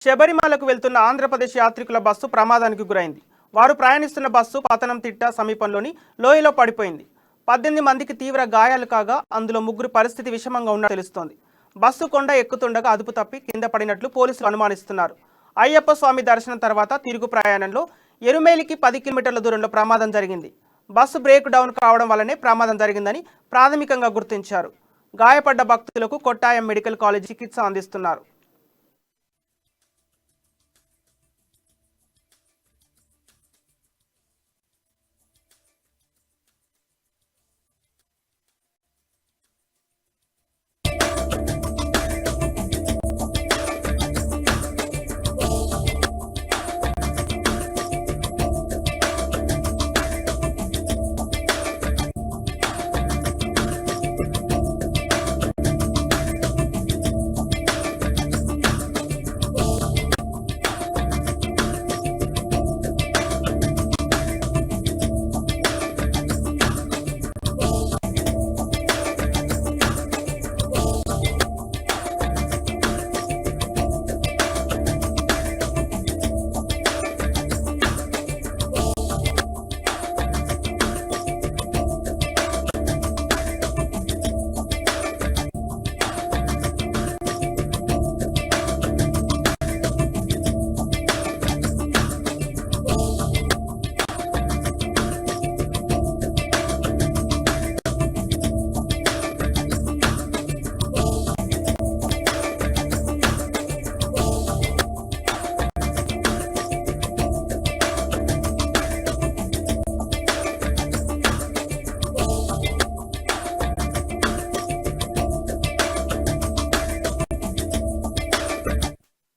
శబరిమలకు వెళ్తున్న ఆంధ్రప్రదేశ్ యాత్రికుల బస్సు ప్రమాదానికి గురైంది. వారు ప్రయాణిస్తున్న బస్సు పతనంతిట్ట సమీపంలోని లోయలో పడిపోయింది. 18 మందికి తీవ్ర గాయాలు కాగా అందులో 3 పరిస్థితి విషమంగా ఉన్నట్లు తెలుస్తోంది. బస్సు కొండ ఎక్కుతుండగా అదుపు తప్పి కింద పడినట్లు పోలీసులు అనుమానిస్తున్నారు. అయ్యప్ప స్వామి దర్శనం తర్వాత తిరుగు ప్రయాణంలో ఎరుమేలికి 10 కిలోమీటర్ల దూరంలో ప్రమాదం జరిగింది. బస్సు బ్రేక్ డౌన్ కావడం వల్లనే ప్రమాదం జరిగిందని ప్రాథమికంగా గుర్తించారు. గాయపడ్డ భక్తులకు కొట్టాయం మెడికల్ కాలేజ్ చికిత్స అందిస్తున్నారు.